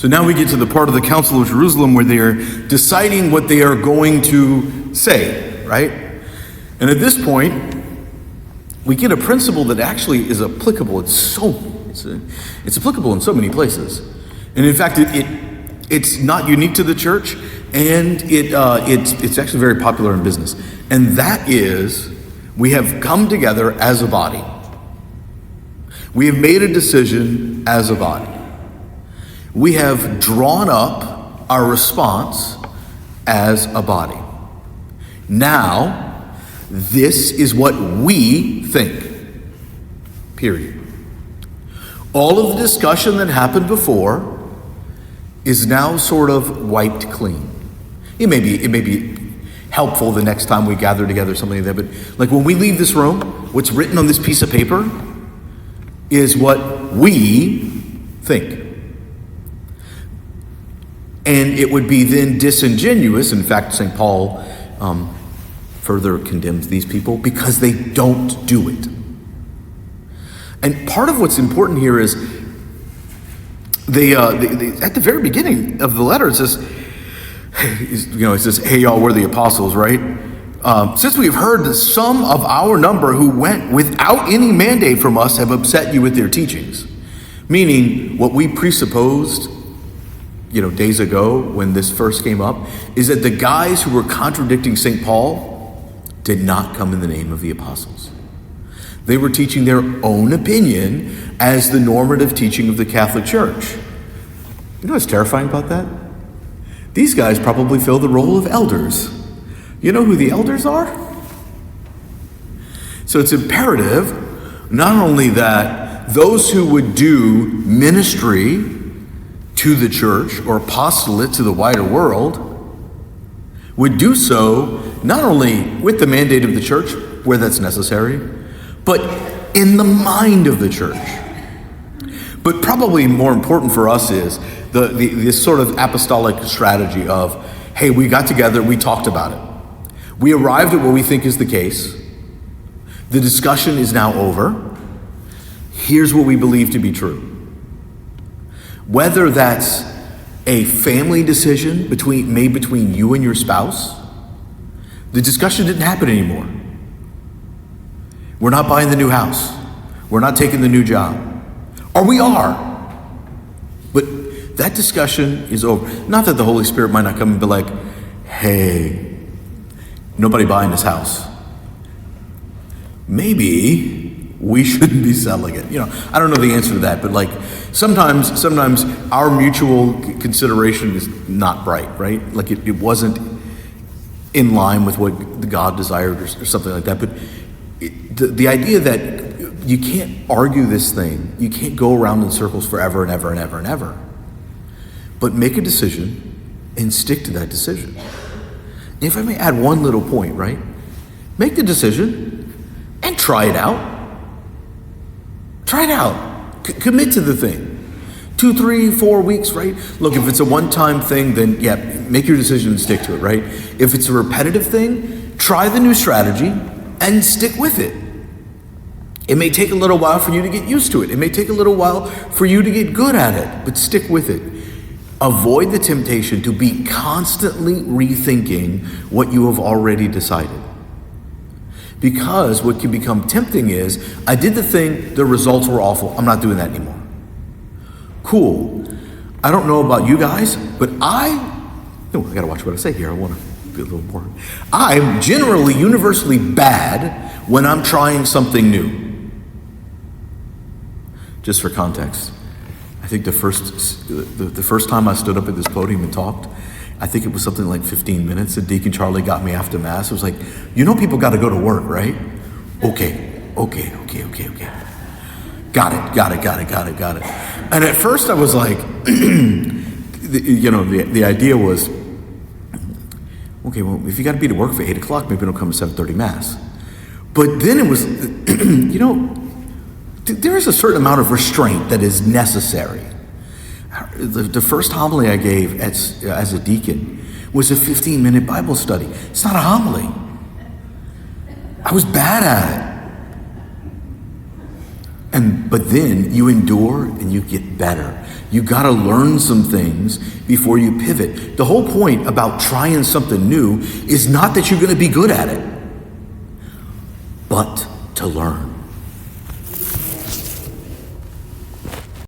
So now we get to the part of the Council of Jerusalem where they are deciding what they are going to say, right? And at this point, we get a principle that actually is applicable. It's applicable in so many places. And in fact, it's not unique to the church, and it's actually very popular in business. And that is, we have come together as a body. We have made a decision as a body. We have drawn up our response as a body. Now, this is what we think. Period. All of the discussion that happened before is now sort of wiped clean. It may be helpful the next time we gather together, something like that, but like when we leave this room, what's written on this piece of paper is what we think. And it would be then disingenuous. In fact, St. Paul further condemns these people because they don't do it. And part of what's important here is they at the very beginning of the letter, it says, hey y'all, we're the apostles, right? Since we've heard that some of our number who went without any mandate from us have upset you with their teachings. Meaning what we presupposed days ago when this first came up, is that the guys who were contradicting St. Paul did not come in the name of the apostles. They were teaching their own opinion as the normative teaching of the Catholic Church. You know what's terrifying about that? These guys probably fill the role of elders. You know who the elders are? So it's imperative not only that those who would do ministry to the church or apostolate to the wider world would do so not only with the mandate of the church where that's necessary, but in the mind of the church. But probably more important for us is this sort of apostolic strategy of, hey, we got together, we talked about it. We arrived at what we think is the case. The discussion is now over. Here's what we believe to be true. Whether that's a family decision made between you and your spouse, the discussion didn't happen anymore. We're not buying the new house. We're not taking the new job. Or we are. But that discussion is over. Not that the Holy Spirit might not come and be like, hey, nobody buying this house. Maybe we shouldn't be selling it. I don't know the answer to that, but like sometimes our mutual consideration is not right? Like it wasn't in line with what God desired or something like that. But the idea that you can't argue this thing, you can't go around in circles forever and ever and ever and ever, but make a decision and stick to that decision. And if I may add one little point, right? Make the decision and try it out. Try it out. Commit to the thing. 2, 3, 4 weeks, right? Look, if it's a one-time thing, then yeah, make your decision and stick to it, right? If it's a repetitive thing, try the new strategy and stick with it. It may take a little while for you to get used to it. It may take a little while for you to get good at it, but stick with it. Avoid the temptation to be constantly rethinking what you have already decided. Because what can become tempting is, I did the thing, the results were awful, I'm not doing that anymore. Cool. I don't know about you guys, but I gotta watch what I say here, I wanna be a little more. I'm generally universally bad when I'm trying something new. Just for context, I think the first time I stood up at this podium and talked, I think it was something like 15 minutes, and Deacon Charlie got me after Mass. It was like, people got to go to work, right? Okay. Got it. And at first I was like, the idea was, okay, well, if you got to be to work for 8 o'clock, maybe don't come to 7:30 Mass. But then it was, there is a certain amount of restraint that is necessary. The first homily I gave as a deacon was a 15-minute Bible study. It's not a homily. I was bad at it. But then you endure and you get better. You got to learn some things before you pivot. The whole point about trying something new is not that you're going to be good at it, but to learn.